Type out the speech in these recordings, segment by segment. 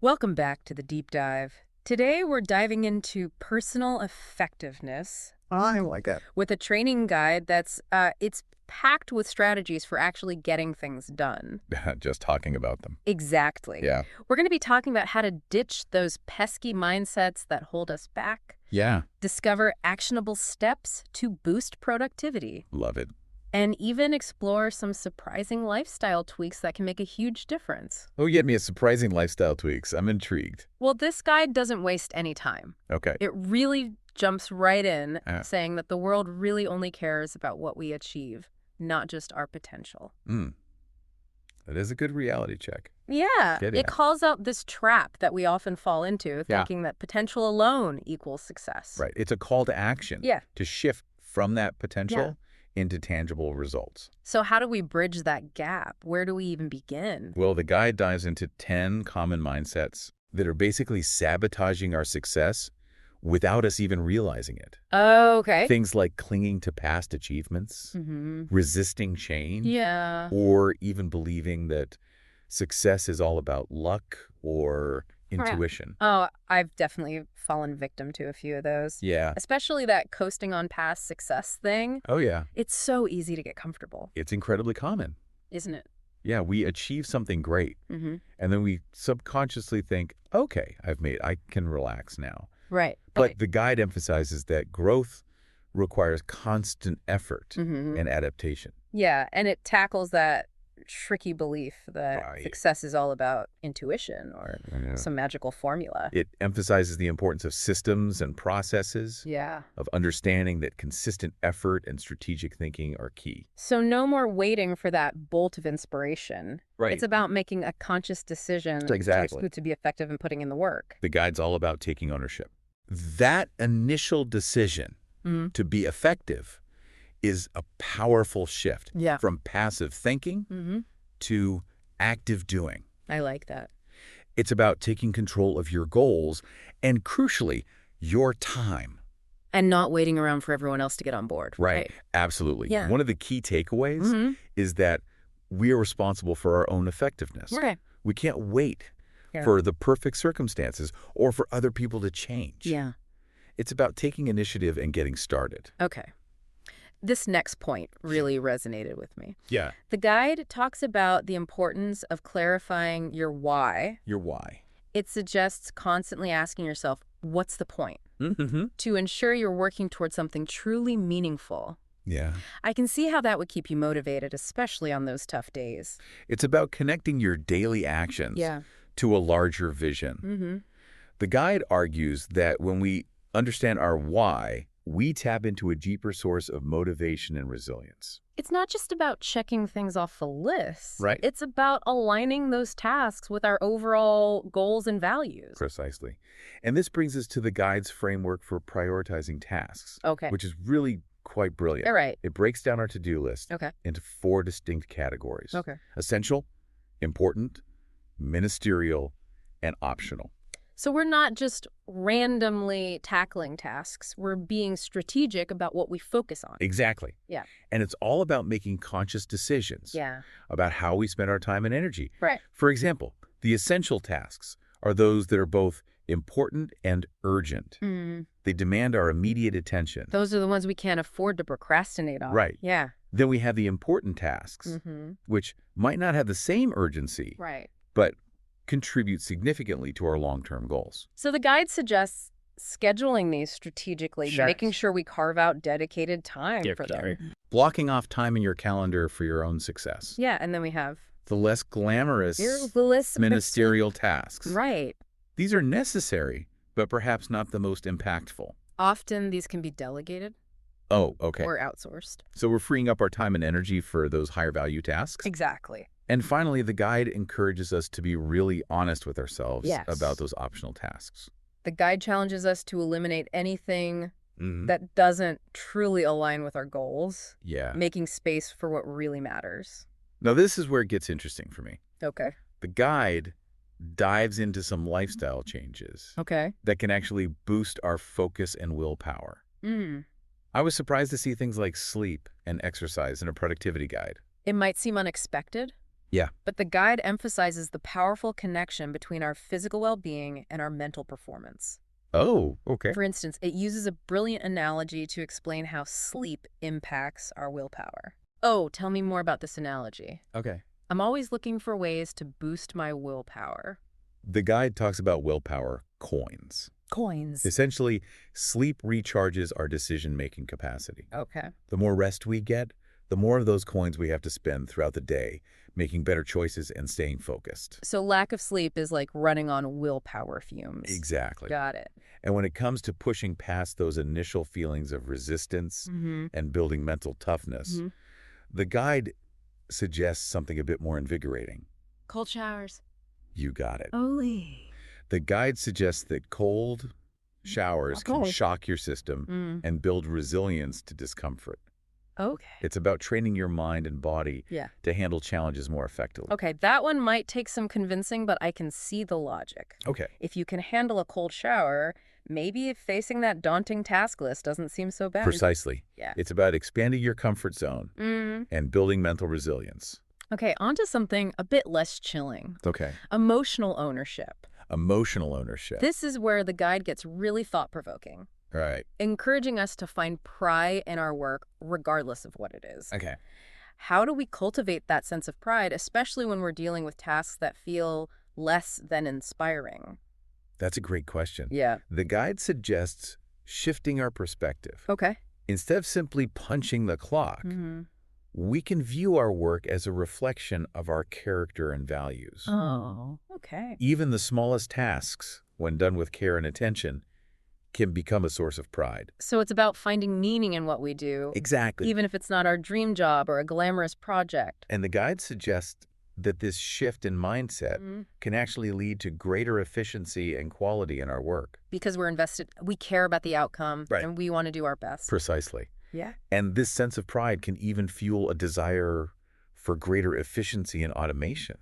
Welcome back to the deep dive. Today we're diving into personal effectiveness I like it. with a training guide it's packed with strategies for actually getting things done. Just talking about them. Exactly. Yeah. We're going to be talking about how to ditch those pesky mindsets that hold us back, Yeah. discover actionable steps to boost productivity, Love it. and even explore some surprising lifestyle tweaks that can make a huge difference. Oh, you get me a surprising lifestyle tweaks. I'm intrigued. Well, this guide doesn't waste any time. Okay. It really jumps right in, Yeah. saying that the world really only cares about what we achieve, not just our potential. That is a good reality check. Yeah, Get it it. calls out this trap that we often fall into, Yeah. thinking that potential alone equals success. Right. It's a call to action. Yeah. To shift from that potential into tangible results. So how do we bridge that gap? Where do we even begin? Well, the guide dives into 10 common mindsets that are basically sabotaging our success without us even realizing it. Oh, okay. Things like clinging to past achievements, resisting change, Yeah. or even believing that success is all about luck or intuition. Oh, I've definitely fallen victim to a few of those. Yeah. Especially that coasting on past success thing. Oh, yeah. It's so easy to get comfortable, It's incredibly common. isn't it? Yeah, we achieve something great, Mm-hmm. and then we subconsciously think, okay, I can relax now. Right. But the guide emphasizes that growth requires constant effort Mm-hmm. and adaptation. Yeah, and it tackles that tricky belief that Right. success is all about intuition or Yeah. some magical formula. It emphasizes the importance of systems and processes, Yeah. of understanding that consistent effort and strategic thinking are key. So no more waiting for that bolt of inspiration. Right. It's about making a conscious decision Exactly. to be effective and putting in the work. The guide's all about taking ownership. That initial decision Mhm. to be effective is a powerful shift Yeah. from passive thinking Mm-hmm. to active doing. I like that. It's about taking control of your goals and, crucially, your time. And not waiting around for everyone else to get on board. Right. Absolutely. Yeah. One of the key takeaways Mm-hmm. is that we are responsible for our own effectiveness. Okay. We can't wait Yeah. for the perfect circumstances or for other people to change. Yeah. It's about taking initiative and getting started. Okay. This next point really resonated with me. Yeah. The guide talks about the importance of clarifying your why. Your why. It suggests constantly asking yourself, what's the point? Mm-hmm. To ensure you're working towards something truly meaningful. Yeah. I can see how that would keep you motivated, especially on those tough days. It's about connecting your daily actions to a larger vision. Mm-hmm. The guide argues that when we understand our why, we tap into a deeper source of motivation and resilience. It's not just about checking things off a list. Right. It's about aligning those tasks with our overall goals and values. Precisely. And this brings us to the guide's framework for prioritizing tasks, Okay. which is really quite brilliant. All right. It breaks down our to-do list Okay. into 4 distinct categories. Okay. Essential, important, ministerial, and optional. So we're not just randomly tackling tasks. We're being strategic about what we focus on. Exactly. Yeah. And it's all about making conscious decisions Yeah. about how we spend our time and energy. Right. For example, the essential tasks are those that are both important and urgent. Mm. They demand our immediate attention. Those are the ones we can't afford to procrastinate on. Right. Yeah. Then we have the important tasks, Mm-hmm. which might not have the same urgency, Right. but contribute significantly to our long-term goals. So the guide suggests scheduling these strategically, Sure. making sure we carve out dedicated time for them. Blocking off time in your calendar for your own success. Yeah, and then we have The less glamorous here's the list. ministerial tasks. Right. These are necessary, but perhaps not the most impactful. Often these can be delegated Oh, okay. or outsourced. So we're freeing up our time and energy for those higher value tasks. Exactly. And finally, the guide encourages us to be really honest with ourselves Yes. about those optional tasks. The guide challenges us to eliminate anything Mhm. that doesn't truly align with our goals, Yeah. making space for what really matters. Now, this is where it gets interesting for me. Okay. The guide dives into some lifestyle changes Okay. that can actually boost our focus and willpower. Mm. I was surprised to see things like sleep and exercise in a productivity guide. It might seem unexpected, Yeah. But the guide emphasizes the powerful connection between our physical well-being and our mental performance. Oh, okay. For instance, it uses a brilliant analogy to explain how sleep impacts our willpower. Oh, tell me more about this analogy. Okay. I'm always looking for ways to boost my willpower. The guide talks about willpower coins. Coins. Essentially, sleep recharges our decision-making capacity. Okay. The more rest we get, the more of those coins we have to spend throughout the day, making better choices and staying focused. So lack of sleep is like running on willpower fumes. Exactly. Got it. And when it comes to pushing past those initial feelings of resistance and building mental toughness, the guide suggests something a bit more invigorating. Cold showers. You got it. Oli. The guide suggests that cold showers can Okay. shock your system and build resilience to discomfort. Okay. It's about training your mind and body Yeah. to handle challenges more effectively. Okay, that one might take some convincing, but I can see the logic. Okay. If you can handle a cold shower, maybe if facing that daunting task list doesn't seem so bad. Precisely. Yeah. It's about expanding your comfort zone and building mental resilience. Okay, on to something a bit less chilling. Okay. Emotional ownership. Emotional ownership. This is where the guide gets really thought-provoking, Right. encouraging us to find pride in our work regardless of what it is. Okay. How do we cultivate that sense of pride, especially when we're dealing with tasks that feel less than inspiring? That's a great question. Yeah. The guide suggests shifting our perspective. Okay. Instead of simply punching the clock, we can view our work as a reflection of our character and values. Oh, okay. Even the smallest tasks, when done with care and attention, can become a source of pride. So it's about finding meaning in what we do, Exactly. even if it's not our dream job or a glamorous project. And the guide suggests that this shift in mindset can actually lead to greater efficiency and quality in our work. Because we're invested, we care about the outcome, Right. and we want to do our best. Precisely. Yeah. And this sense of pride can even fuel a desire for greater efficiency and automation,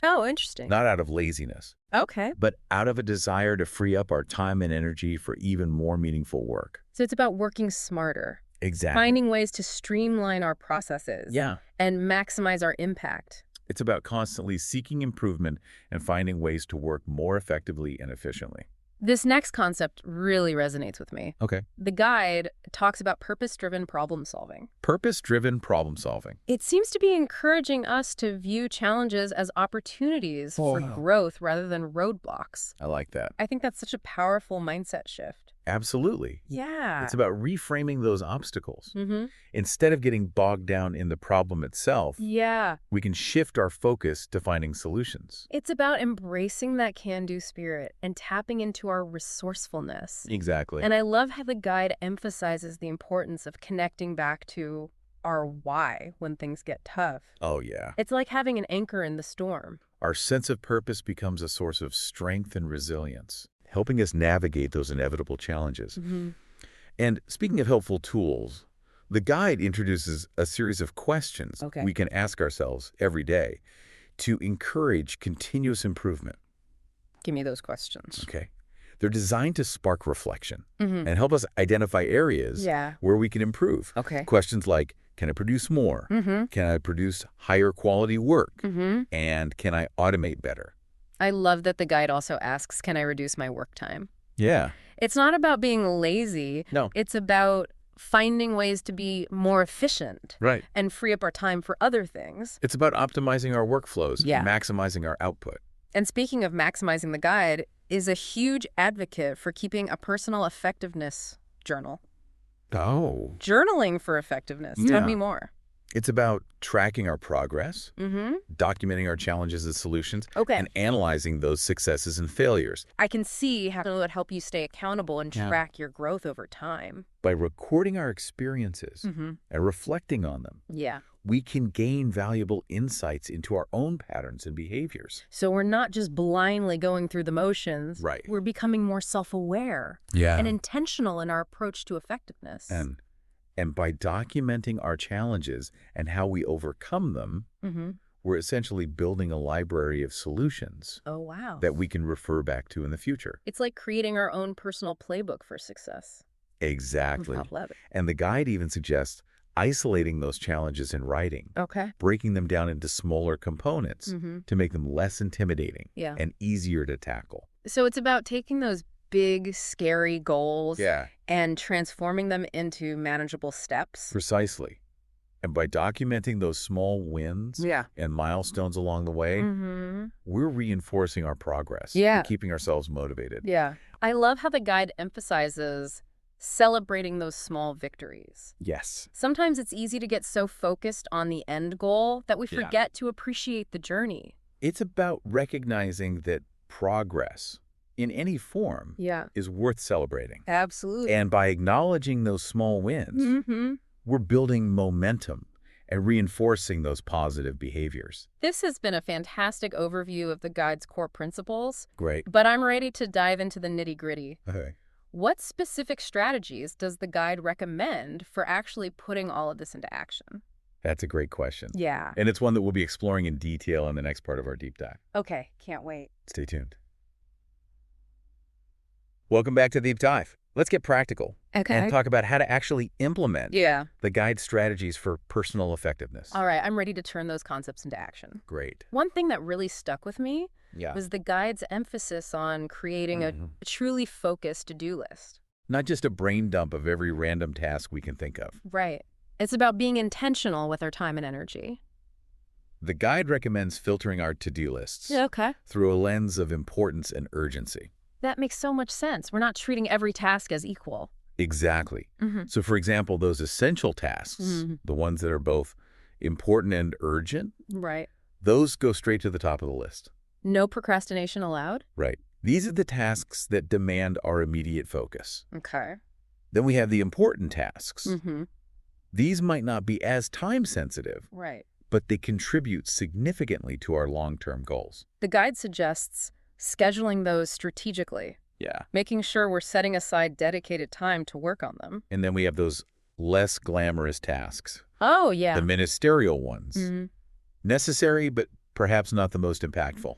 Oh, interesting. not out of laziness, Okay. but out of a desire to free up our time and energy for even more meaningful work. So it's about working smarter, Exactly. finding ways to streamline our processes Yeah. and maximize our impact. It's about constantly seeking improvement and finding ways to work more effectively and efficiently. This next concept really resonates with me. Okay. The guide talks about purpose-driven problem solving. Purpose-driven problem solving. It seems to be encouraging us to view challenges as opportunities for growth rather than roadblocks. I like that. I think that's such a powerful mindset shift. Absolutely. Yeah. It's about reframing those obstacles. Mm-hmm. Instead of getting bogged down in the problem itself, Yeah. we can shift our focus to finding solutions. It's about embracing that can-do spirit and tapping into our resourcefulness. Exactly. And I love how the guide emphasizes the importance of connecting back to our why when things get tough. Oh, yeah. It's like having an anchor in the storm. Our sense of purpose becomes a source of strength and resilience, helping us navigate those inevitable challenges. And speaking of helpful tools, the guide introduces a series of questions we can ask ourselves every day to encourage continuous improvement. Give me those questions. Okay. They're designed to spark reflection and help us identify areas where we can improve. Okay. Questions like, can I produce more? Can I produce higher quality work? And can I automate better? I love that the guide also asks, can I reduce my work time? Yeah. It's not about being lazy. No. It's about finding ways to be more efficient Right. and free up our time for other things. It's about optimizing our workflows, Yeah. maximizing our output. And speaking of maximizing, the guide is a huge advocate for keeping a personal effectiveness journal. Oh. Journaling for effectiveness. Yeah. Tell me more. It's about tracking our progress, Mm-hmm. documenting our challenges and solutions, Okay. and analyzing those successes and failures. I can see how it would help you stay accountable and Yeah. track your growth over time. By recording our experiences and reflecting on them, Yeah. we can gain valuable insights into our own patterns and behaviors. So we're not just blindly going through the motions. Right. We're becoming more self-aware Yeah. and intentional in our approach to effectiveness. And by documenting our challenges and how we overcome them, we're essentially building a library of solutions Oh, wow. that we can refer back to in the future. It's like creating our own personal playbook for success. Exactly. I love it. And the guide even suggests isolating those challenges in writing, Okay. breaking them down into smaller components to make them less intimidating Yeah. and easier to tackle. So it's about taking those big, scary goals Yeah, and transforming them into manageable steps. precisely. And by documenting those small wins Yeah. and milestones along the way, Mm-hmm. we're reinforcing our progress Yeah. and keeping ourselves motivated. Yeah. I love how the guide emphasizes celebrating those small victories. Yes. Sometimes it's easy to get so focused on the end goal that we Yeah. forget to appreciate the journey. It's about recognizing that progress in any form Yeah. is worth celebrating. Absolutely. And by acknowledging those small wins, Mm-hmm. we're building momentum and reinforcing those positive behaviors. This has been a fantastic overview of the guide's core principles, Great. but I'm ready to dive into the nitty-gritty. Okay. What specific strategies does the guide recommend for actually putting all of this into action? That's a great question. Yeah. And it's one that we'll be exploring in detail in the next part of our deep dive. Okay, can't wait. Stay tuned. Welcome back to the Deep Dive. Let's get practical and talk about how to actually implement Yeah. the guide strategies for personal effectiveness. All right, I'm ready to turn those concepts into action. Great. One thing that really stuck with me Yeah. was the guide's emphasis on creating a truly focused to-do list. Not just a brain dump of every random task we can think of. Right. It's about being intentional with our time and energy. The guide recommends filtering our to-do lists Okay. through a lens of importance and urgency. That makes so much sense. We're not treating every task as equal. Exactly. Mm-hmm. So, for example, those essential tasks, the ones that are both important and urgent, Right. those go straight to the top of the list. No procrastination allowed? Right. These are the tasks that demand our immediate focus. Okay. Then we have the important tasks. Mm-hmm. These might not be as time sensitive, Right. but they contribute significantly to our long-term goals. The guide suggests scheduling those strategically, Yeah. making sure we're setting aside dedicated time to work on them. And then we have those less glamorous tasks, Oh, yeah. the ministerial ones. Mhm. Necessary, but perhaps not the most impactful.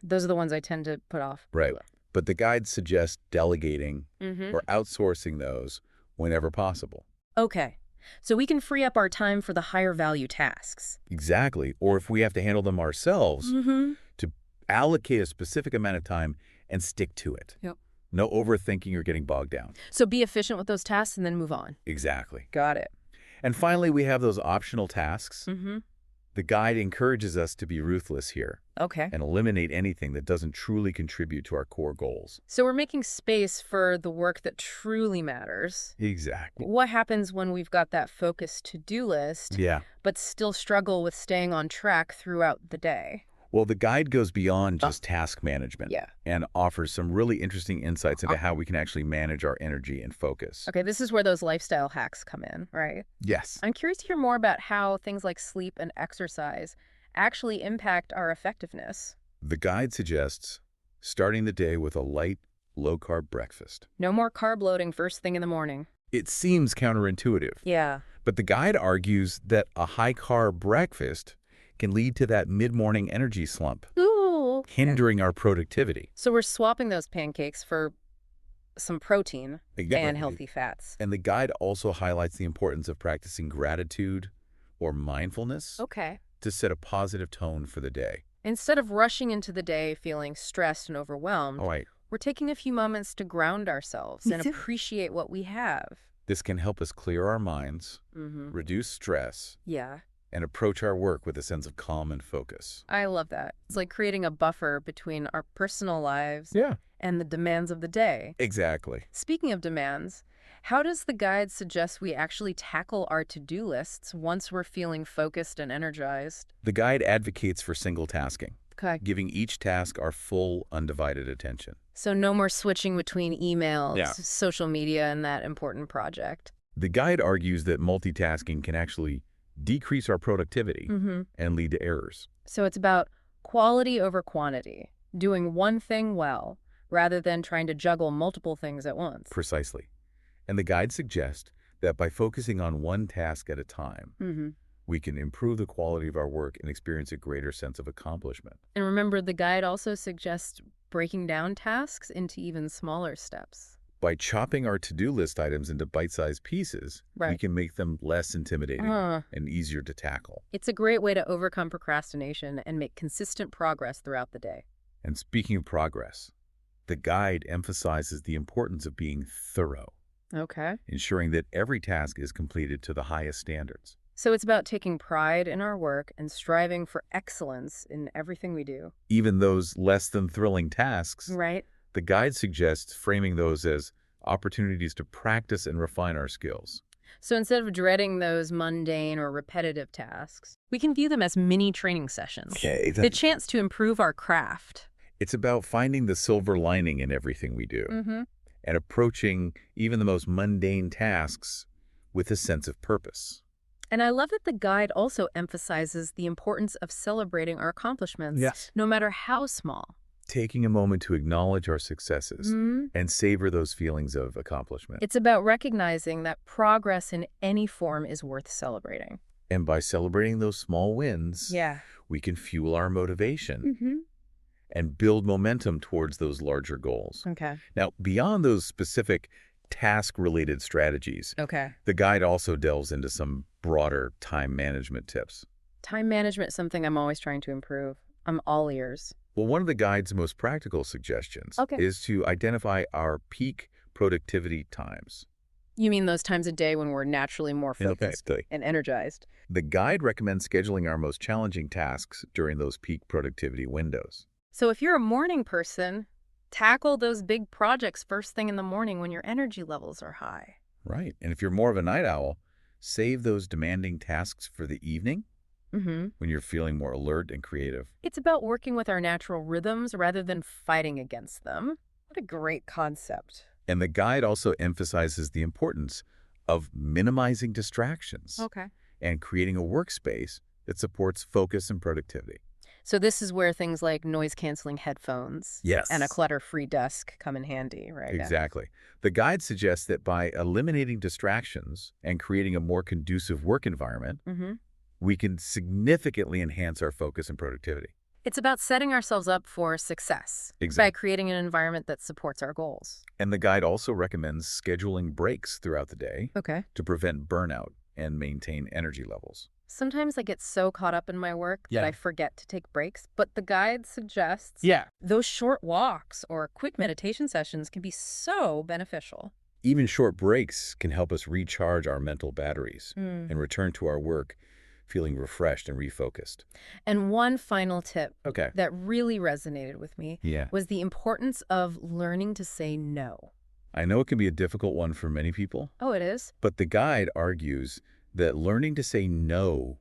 Those are the ones I tend to put off. Right. But the guide suggests delegating Mm-hmm. or outsourcing those whenever possible. Okay. So we can free up our time for the higher value tasks. Exactly. Or if we have to handle them ourselves, Mm-hmm. to allocate a specific amount of time and stick to it. Yep. No overthinking or getting bogged down. So be efficient with those tasks and then move on. Exactly. Got it. And finally, we have those optional tasks. Mm-hmm. The guide encourages us to be ruthless here Okay. and eliminate anything that doesn't truly contribute to our core goals. So we're making space for the work that truly matters. Exactly. What happens when we've got that focused to-do list, Yeah. but still struggle with staying on track throughout the day? Well, the guide goes beyond just task management Yeah. and offers some really interesting insights into how we can actually manage our energy and focus. Okay, this is where those lifestyle hacks come in, right? Yes. I'm curious to hear more about how things like sleep and exercise actually impact our effectiveness. The guide suggests starting the day with a light, low-carb breakfast. No more carb loading first thing in the morning. It seems counterintuitive, Yeah. but the guide argues that a high-carb breakfast can lead to that mid-morning energy slump, Ooh. hindering our productivity. So we're swapping those pancakes for some protein and healthy fats. And the guide also highlights the importance of practicing gratitude or mindfulness Okay. to set a positive tone for the day. Instead of rushing into the day feeling stressed and overwhelmed, All right. we're taking a few moments to ground ourselves and appreciate what we have. This can help us clear our minds, Mm-hmm. reduce stress, Yeah. and approach our work with a sense of calm and focus. I love that. It's like creating a buffer between our personal lives Yeah. and the demands of the day. Exactly. Speaking of demands, how does the guide suggest we actually tackle our to-do lists once we're feeling focused and energized? The guide advocates for single tasking, Okay. giving each task our full, undivided attention. So no more switching between emails, Yeah. social media, and that important project. The guide argues that multitasking can actually decrease our productivity Mm-hmm. and lead to errors. So it's about quality over quantity, doing one thing well, rather than trying to juggle multiple things at once. Precisely. And the guide suggests that by focusing on one task at a time, Mm-hmm. we can improve the quality of our work and experience a greater sense of accomplishment. And remember, the guide also suggests breaking down tasks into even smaller steps. By chopping our to-do list items into bite-sized pieces, we Right. can make them less intimidating Uh, and easier to tackle. it's a great way to overcome procrastination and make consistent progress throughout the day. And speaking of progress, the guide emphasizes the importance of being thorough, Okay. ensuring that every task is completed to the highest standards. So it's about taking pride in our work and striving for excellence in everything we do. Even those less than thrilling tasks, Right? the guide suggests framing those as opportunities to practice and refine our skills. So instead of dreading those mundane or repetitive tasks, we can view them as mini training sessions. Okay, The chance to improve our craft. it's about finding the silver lining in everything we do Mm-hmm. and approaching even the most mundane tasks with a sense of purpose. And I love that the guide also emphasizes the importance of celebrating our accomplishments, Yes. no matter how small. Taking a moment to acknowledge our successes Mhm. and savor those feelings of accomplishment. It's about recognizing that progress in any form is worth celebrating. And by celebrating those small wins, Yeah. we can fuel our motivation Mm-hmm. and build momentum towards those larger goals. Okay. Now, beyond those specific task-related strategies, Okay. the guide also delves into some broader time management tips. Time management is something I'm always trying to improve. I'm all ears. Well, one of the guide's most practical suggestions Okay. is to identify our peak productivity times. You mean those times a day when we're naturally more focused and energized? The guide recommends scheduling our most challenging tasks during those peak productivity windows. So if you're a morning person, tackle those big projects first thing in the morning when your energy levels are high. Right. And if you're more of a night owl, save those demanding tasks for the evening Mm-hmm. when you're feeling more alert and creative. It's about working with our natural rhythms rather than fighting against them. What a great concept. And the guide also emphasizes the importance of minimizing distractions Okay. and creating a workspace that supports focus and productivity. So this is where things like noise-canceling headphones Yes. and a clutter-free desk come in handy, right? Exactly. The guide suggests that by eliminating distractions and creating a more conducive work environment, Mm-hmm. we can significantly enhance our focus and productivity. It's about setting ourselves up for success by Exactly. creating an environment that supports our goals. And the guide also recommends scheduling breaks throughout the day Okay. to prevent burnout and maintain energy levels. Sometimes I get so caught up in my work Yeah. that I forget to take breaks, but the guide suggests Yeah. those short walks or quick meditation sessions can be so beneficial. Even short breaks can help us recharge our mental batteries and return to our work feeling refreshed and refocused. And one final tip Okay. that really resonated with me Yeah. was the importance of learning to say no. I know it can be a difficult one for many people, Oh, it is? but the guide argues that learning to say no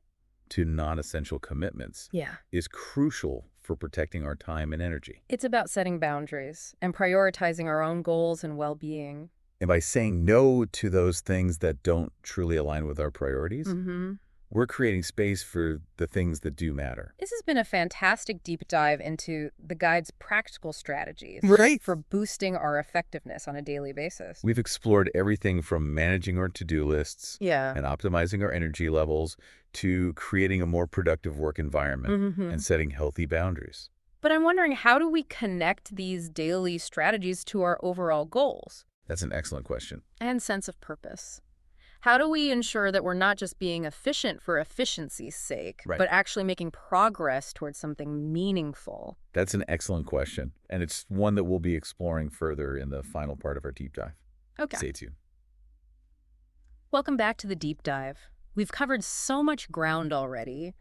to non-essential commitments Yeah. is crucial for protecting our time and energy. It's about setting boundaries and prioritizing our own goals and well-being. And by saying no to those things that don't truly align with our priorities, Mm-hmm. we're creating space for the things that do matter. This has been a fantastic deep dive into the guide's practical strategies Right. for boosting our effectiveness on a daily basis. We've explored everything from managing our to-do lists Yeah. and optimizing our energy levels to creating a more productive work environment Mm-hmm. and setting healthy boundaries. But I'm wondering, how do we connect these daily strategies to our overall goals That's an excellent question. and sense of purpose? How do we ensure that we're not just being efficient for efficiency's sake, Right. but actually making progress towards something meaningful? That's an excellent question, and it's one that we'll be exploring further in the final part of our deep dive. Okay. Stay tuned. Welcome back to the deep dive. We've covered so much ground already,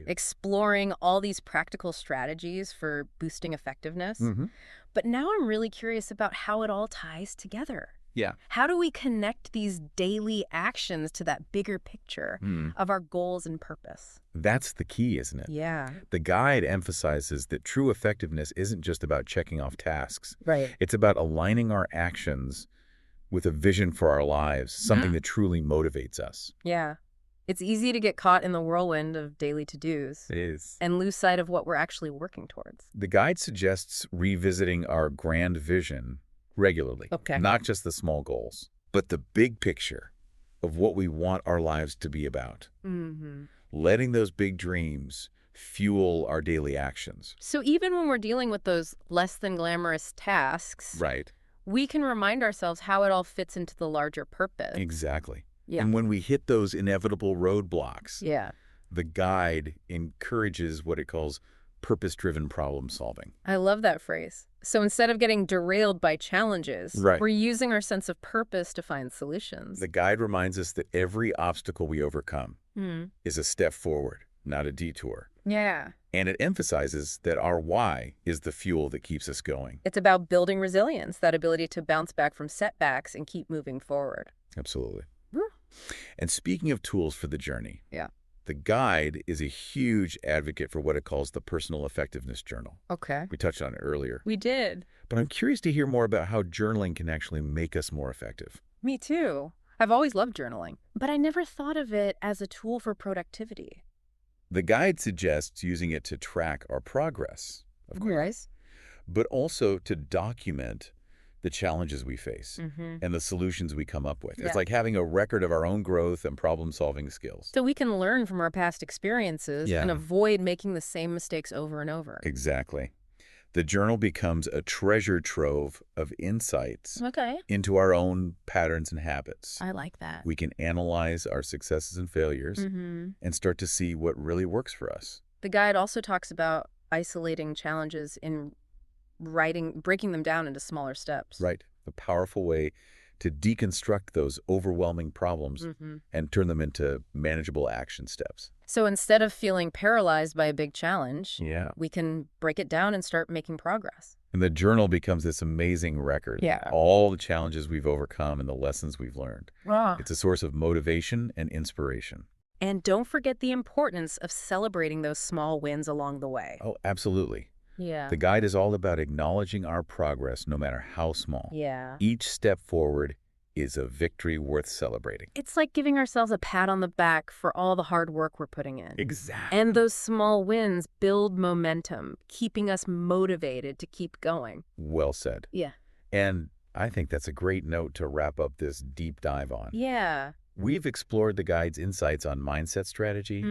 exploring all these practical strategies for boosting effectiveness. Mm-hmm. But now I'm really curious about how it all ties together. Yeah. How do we connect these daily actions to that bigger picture of our goals and purpose? That's the key, isn't it? Yeah. The guide emphasizes that true effectiveness isn't just about checking off tasks. Right. It's about aligning our actions with a vision for our lives, something that truly motivates us. Yeah. It's easy to get caught in the whirlwind of daily to-dos It is. and lose sight of what we're actually working towards. The guide suggests revisiting our grand vision regularly, Okay. not just the small goals, but the big picture of what we want our lives to be about. Mm-hmm. Letting those big dreams fuel our daily actions. So even when we're dealing with those less than glamorous tasks, Right. we can remind ourselves how it all fits into the larger purpose. Exactly. Yeah. And when we hit those inevitable roadblocks, Yeah. the guide encourages what it calls purpose-driven problem solving. I love that phrase. So instead of getting derailed by challenges, Right. we're using our sense of purpose to find solutions. The guide reminds us that every obstacle we overcome is a step forward, not a detour. Yeah. And it emphasizes that our why is the fuel that keeps us going. It's about building resilience, that ability to bounce back from setbacks and keep moving forward. Absolutely. Woo. And speaking of tools for the journey, Yeah. the guide is a huge advocate for what it calls the Personal Effectiveness Journal. Okay. We touched on it earlier. We did. But I'm curious to hear more about how journaling can actually make us more effective. Me too. I've always loved journaling, but I never thought of it as a tool for productivity. The guide suggests using it to track our progress, of course, Yes. but also to document the challenges we face and the solutions we come up with. Yeah. It's like having a record of our own growth and problem-solving skills. So we can learn from our past experiences and avoid making the same mistakes over and over. Exactly. The journal becomes a treasure trove of insights Okay. into our own patterns and habits. I like that. We can analyze our successes and failures and start to see what really works for us. The guide also talks about isolating challenges in breaking them down into smaller steps. Right. A powerful way to deconstruct those overwhelming problems and turn them into manageable action steps. So instead of feeling paralyzed by a big challenge, Yeah. we can break it down and start making progress. And the journal becomes this amazing record. Yeah. All the challenges we've overcome and the lessons we've learned. Ah. It's a source of motivation and inspiration. And don't forget the importance of celebrating those small wins along the way. Oh, absolutely. Yeah. The guide is all about acknowledging our progress, no matter how small. Yeah. Each step forward is a victory worth celebrating. It's like giving ourselves a pat on the back for all the hard work we're putting in. Exactly. And those small wins build momentum, keeping us motivated to keep going. Well said. Yeah. And I think that's a great note to wrap up this deep dive on. Yeah. We've explored the guide's insights on mindset strategy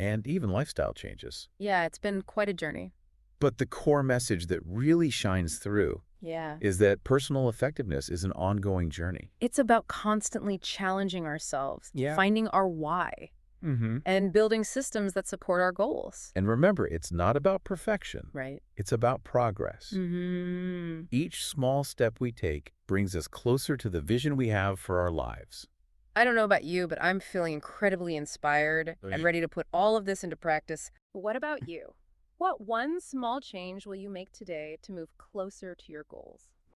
and even lifestyle changes. Yeah, it's been quite a journey. But the core message that really shines through Yeah. is that personal effectiveness is an ongoing journey. It's about constantly challenging ourselves, Yeah. finding our why, and building systems that support our goals. And remember, it's not about perfection. Right. It's about progress. Each small step we take brings us closer to the vision we have for our lives. I don't know about you, but I'm feeling incredibly inspired and ready to put all of this into practice. But what about you? What one small change will you make today to move closer to your goals?